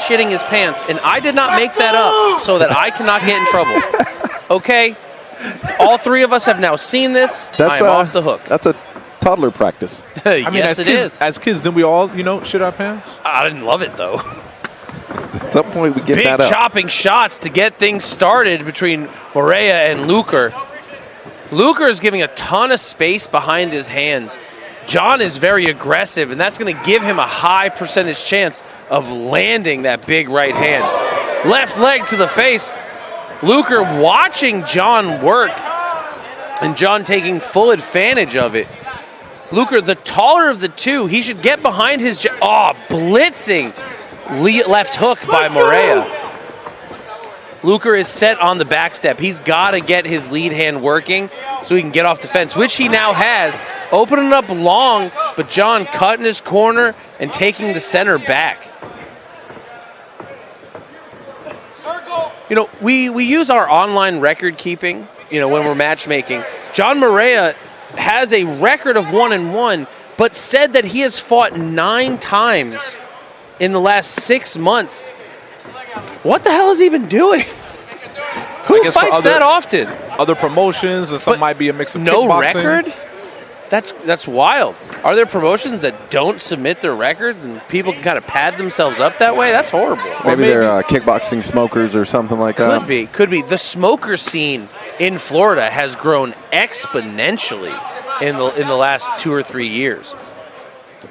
shitting his pants, and I did not make that up so that I cannot get in trouble. Okay? All three of us have now seen this. I'm off the hook. That's a toddler practice. Yes, it is. As kids, didn't we all, shit our pants? I didn't love it, though. At some point, we get Big that up. chopping shots to get things started between Morea and Luker. Luker is giving a ton of space behind his hands. John is very aggressive, and that's going to give him a high percentage chance of landing that big right hand. Left leg to the face. Luker watching John work, and John taking full advantage of it. Luker, the taller of the two, he should get behind his... blitzing left hook by Morea. Luker is set on the back step. He's got to get his lead hand working so he can get off the fence, which he now has. Opening up long, but John cutting his corner and taking the center back. We use our online record keeping, when we're matchmaking. John Morea has a record of 1-1, but said that he has fought 9 times in the last 6 months. What the hell is he been doing? Who fights that often? Other promotions, and some might be a mix of no kickboxing. record? That's wild. Are there promotions that don't submit their records and people can kind of pad themselves up that way? That's horrible. Maybe they're kickboxing smokers or something like that. Could be. The smoker scene in Florida has grown exponentially in the last 2 or 3 years.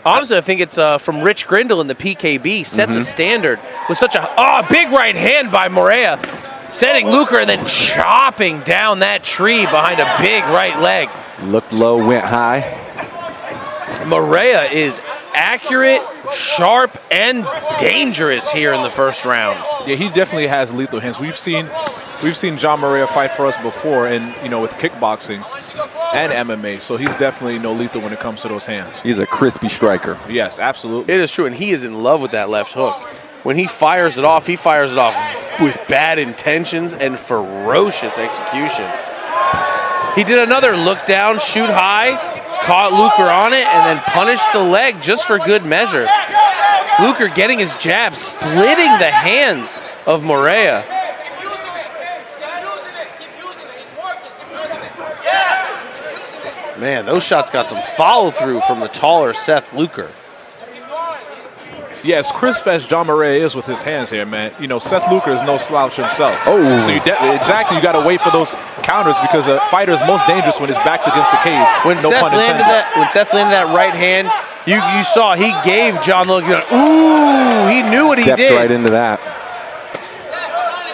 Honestly, I think it's from Rich Grindle in the PKB set the standard with such a big right hand by Morea, setting Luker and then chopping down that tree behind a big right leg. Looked low, went high. Morea is accurate, sharp, and dangerous here in the first round. Yeah, he definitely has lethal hands. We've seen John Morea fight for us before, and with kickboxing and MMA. So he's definitely lethal when it comes to those hands. He's a crispy striker. Yes, absolutely. It is true, and he is in love with that left hook. When he fires it off with bad intentions and ferocious execution. He did another look down, shoot high, caught Luker on it, and then punished the leg just for good measure. Luker getting his jab, splitting the hands of Morea. Man, those shots got some follow-through from the taller Seth Luker. Yeah, as crisp as John Morea is with his hands here, man, Seth Luker is no slouch himself. Oh. So you got to wait for those counters because a fighter is most dangerous when his back's against the cage. When Seth landed that right hand, you saw he gave John Luker. Ooh, he knew what he Stepped did. right into that.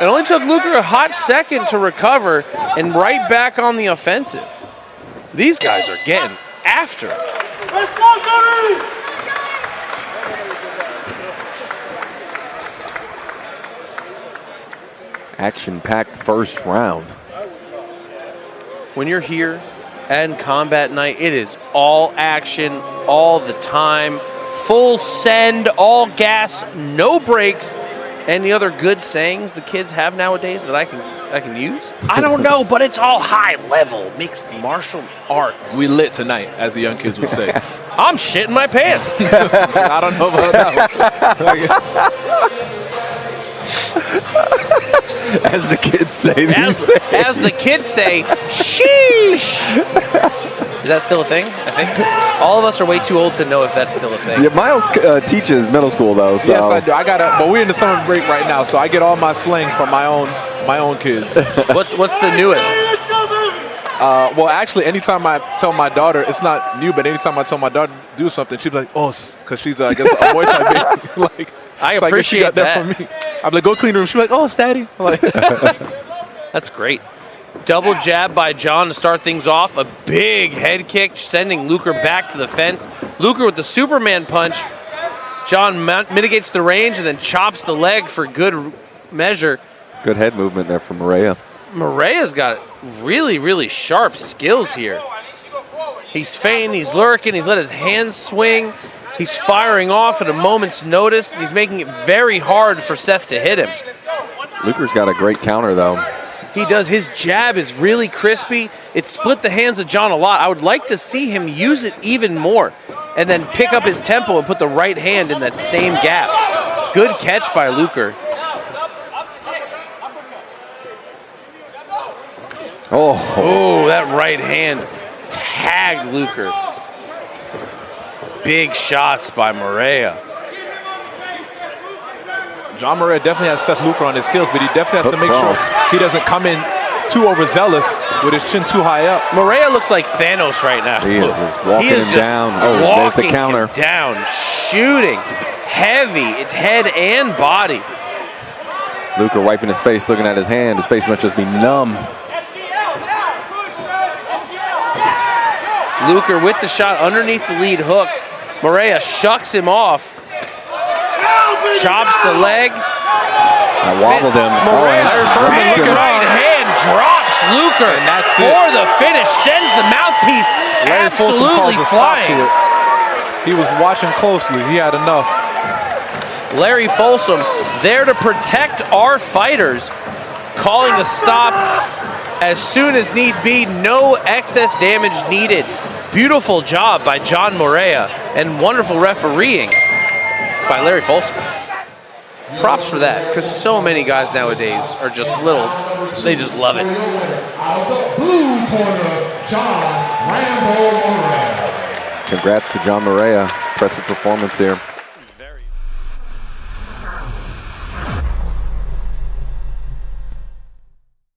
It only took Luker a hot second to recover and right back on the offensive. These guys are getting after it. Let's go, Johnny! Action-packed first round. When you're here at Combat Night, it is all action, all the time, full send, all gas, no brakes. Any other good sayings the kids have nowadays that I can use? I don't know, but it's all high level mixed martial arts. We lit tonight, as the young kids would say. I'm shitting my pants. I don't know about that. As the kids say these days. As the kids say, sheesh. Is that still a thing? I think all of us are way too old to know if that's still a thing. Yeah, Miles teaches middle school though. So. Yes, I do. But we're in the summer break right now, so I get all my slang from my own kids. What's the newest? Well, actually, anytime I tell my daughter, it's not new, but anytime I tell my daughter to do something, she's like, because she's, I guess, a boy type baby. I appreciate that. From me. I'm like, go clean room. She's like, it's daddy. That's great. Double jab by John to start things off. A big head kick sending Luker back to the fence. Luker with the Superman punch. John mitigates the range and then chops the leg for good measure. Good head movement there from Morea. Morea's got really, really sharp skills here. He's feinting, he's lurking, he's let his hands swing. He's firing off at a moment's notice, and he's making it very hard for Seth to hit him. Luker's got a great counter, though. He does. His jab is really crispy. It split the hands of John a lot. I would like to see him use it even more and then pick up his tempo and put the right hand in that same gap. Good catch by Luker. Oh, that right hand tagged Luker. Big shots by Morea. John Morea definitely has Seth Luker on his heels, but he definitely has to make sure he doesn't come in too overzealous with his chin too high up. Morea looks like Thanos right now. He is just walking him down. Oh, there's the counter. Down, shooting, heavy. It's head and body. Luker wiping his face, looking at his hand. His face must just be numb. Luker with the shot underneath the lead hook. Morea shucks him off. Chops the leg. I wobbled him. Morea, big right hand drops Luker. And that's for the finish. Sends the mouthpiece absolutely flying. He was watching closely. He had enough. Larry Folsom there to protect our fighters. Calling a stop as soon as need be. No excess damage needed. Beautiful job by John Morea and wonderful refereeing by Larry Folsom. Props for that, because so many guys nowadays are just little, they just love it. Out of the blue corner, John Rambo Morea. Congrats to John Morea. Impressive performance here.